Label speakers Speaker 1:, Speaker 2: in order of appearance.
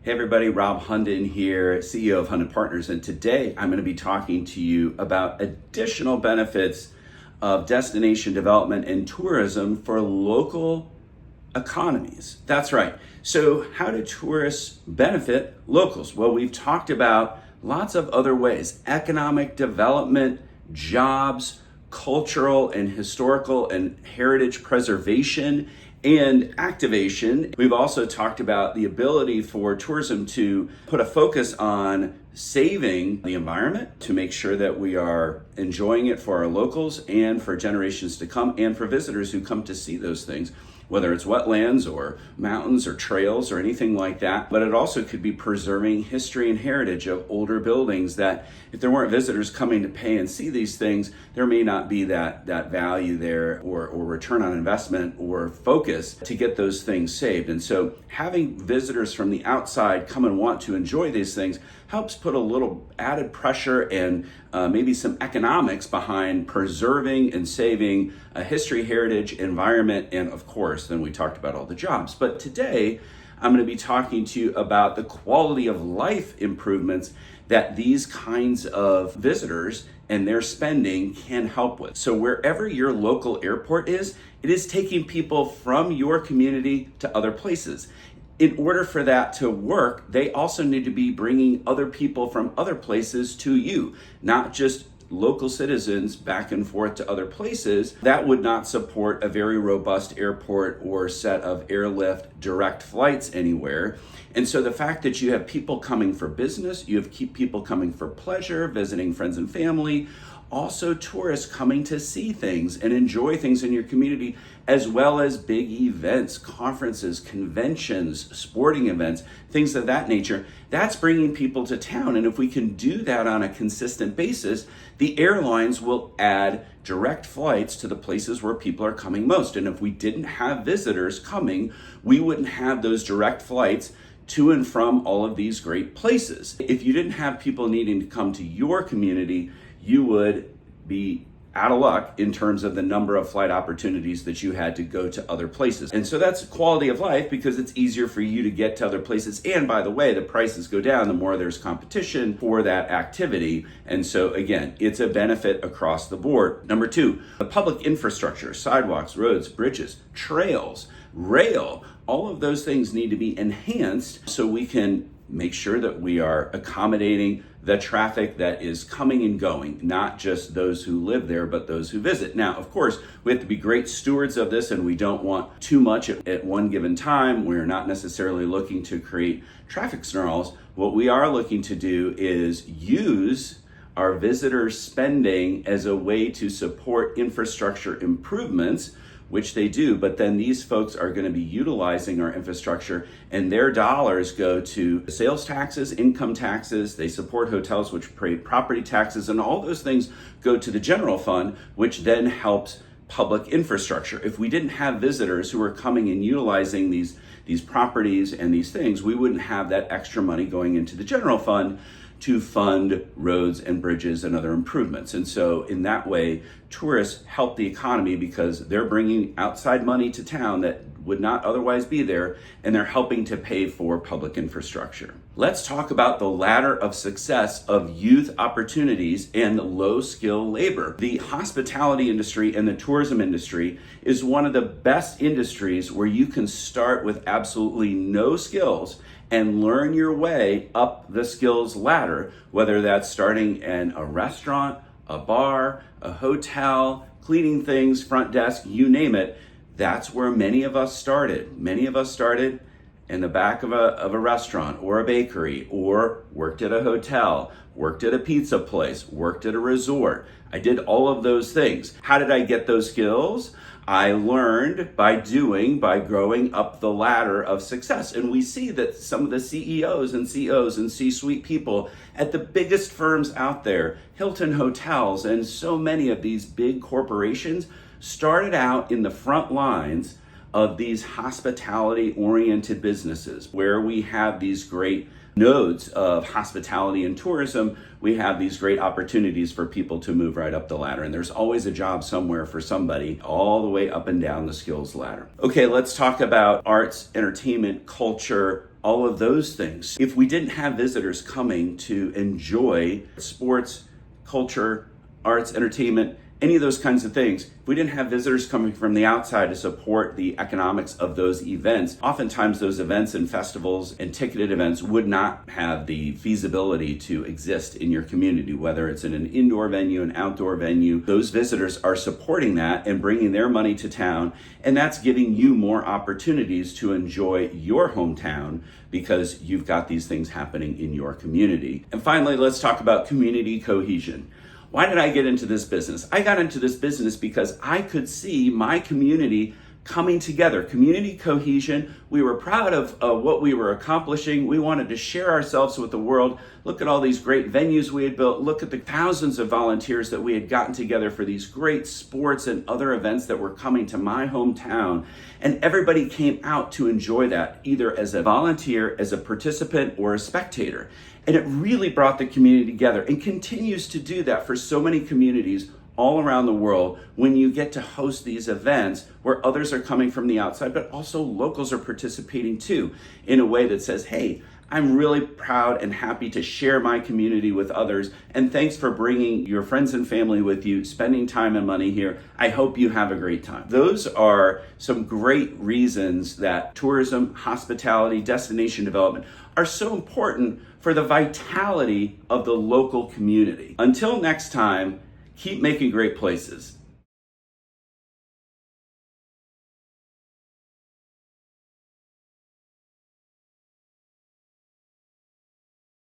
Speaker 1: Hey everybody, Rob Hunden here, CEO of Hunden Partners, and today I'm going to be talking to you about additional benefits of destination development and tourism for local economies. That's right. So how do tourists benefit locals? Well, we've talked about lots of other ways: economic development, jobs, cultural and historical and heritage preservation, and activation. We've also talked about the ability for tourism to put a focus on saving the environment to make sure that we are enjoying it for our locals and for generations to come, and for visitors who come to see those things, whether it's wetlands or mountains or trails or anything like that. But it also could be preserving history and heritage of older buildings that if there weren't visitors coming to pay and see these things, there may not be that value there or return on investment or focus to get those things saved. And so having visitors from the outside come and want to enjoy these things helps put a little added pressure and maybe some economics behind preserving and saving a history, heritage, environment, and of course, then we talked about all the jobs. But today, I'm going to be talking to you about the quality of life improvements that these kinds of visitors and their spending can help with. So wherever your local airport is, it is taking people from your community to other places. In order for that to work, they also need to be bringing other people from other places to you, not just local citizens back and forth to other places. That would not support a very robust airport or set of airlift direct flights anywhere. And so the fact that you have people coming for business, you have people coming for pleasure, visiting friends and family, also tourists coming to see things and enjoy things in your community, as well as big events, conferences, conventions, sporting events, things of that nature. That's bringing people to town. And if we can do that on a consistent basis, the airlines will add direct flights to the places where people are coming most. And if we didn't have visitors coming, we wouldn't have those direct flights to and from all of these great places. If you didn't have people needing to come to your community, you would be out of luck in terms of the number of flight opportunities that you had to go to other places. And so that's quality of life because it's easier for you to get to other places. And by the way, the prices go down the more there's competition for that activity. And so again, it's a benefit across the board. Number two, the public infrastructure, sidewalks, roads, bridges, trails, rail, all of those things need to be enhanced so we can make sure that we are accommodating the traffic that is coming and going, not just those who live there, but those who visit. Now, of course, we have to be great stewards of this, and we don't want too much at one given time. We're not necessarily looking to create traffic snarls. What we are looking to do is use our visitors' spending as a way to support infrastructure improvements, which they do, but then these folks are going to be utilizing our infrastructure, and their dollars go to sales taxes, income taxes, they support hotels which pay property taxes, and all those things go to the general fund, which then helps public infrastructure. If we didn't have visitors who are coming and utilizing these properties and these things, we wouldn't have that extra money going into the general fund to fund roads and bridges and other improvements. And so in that way, tourists help the economy because they're bringing outside money to town that would not otherwise be there, and they're helping to pay for public infrastructure. Let's talk about the ladder of success of youth opportunities and low skill labor. The hospitality industry and the tourism industry is one of the best industries where you can start with absolutely no skills and learn your way up the skills ladder, whether that's starting in a restaurant, a bar, a hotel, cleaning things, front desk, you name it. That's where many of us started. Many of us started in the back of a restaurant or a bakery, or worked at a hotel, worked at a pizza place, worked at a resort. I did all of those things. How did I get those skills? I learned by growing up the ladder of success. And we see that some of the CEOs and COs and C-suite people at the biggest firms out there, Hilton Hotels and so many of these big corporations, started out in the front lines of these hospitality-oriented businesses where we have these great nodes of hospitality and tourism. We have these great opportunities for people to move right up the ladder. And there's always a job somewhere for somebody all the way up and down the skills ladder. Okay, let's talk about arts, entertainment, culture, all of those things. If we didn't have visitors coming to enjoy sports, culture, arts, entertainment, any of those kinds of things, if we didn't have visitors coming from the outside to support the economics of those events, oftentimes those events and festivals and ticketed events would not have the feasibility to exist in your community, whether it's in an indoor venue, an outdoor venue. Those visitors are supporting that and bringing their money to town, and that's giving you more opportunities to enjoy your hometown because you've got these things happening in your community. And finally, let's talk about community cohesion. Why did I get into this business? I got into this business because I could see my community coming together, community cohesion. We were proud of what we were accomplishing. We wanted to share ourselves with the world. Look at all these great venues we had built. Look at the thousands of volunteers that we had gotten together for these great sports and other events that were coming to my hometown. And everybody came out to enjoy that, either as a volunteer, as a participant, or a spectator. And it really brought the community together and continues to do that for so many communities all around the world when you get to host these events where others are coming from the outside, but also locals are participating too in a way that says, hey, I'm really proud and happy to share my community with others. And thanks for bringing your friends and family with you, spending time and money here. I hope you have a great time. Those are some great reasons that tourism, hospitality, destination development are so important for the vitality of the local community. Until next time, keep making great places.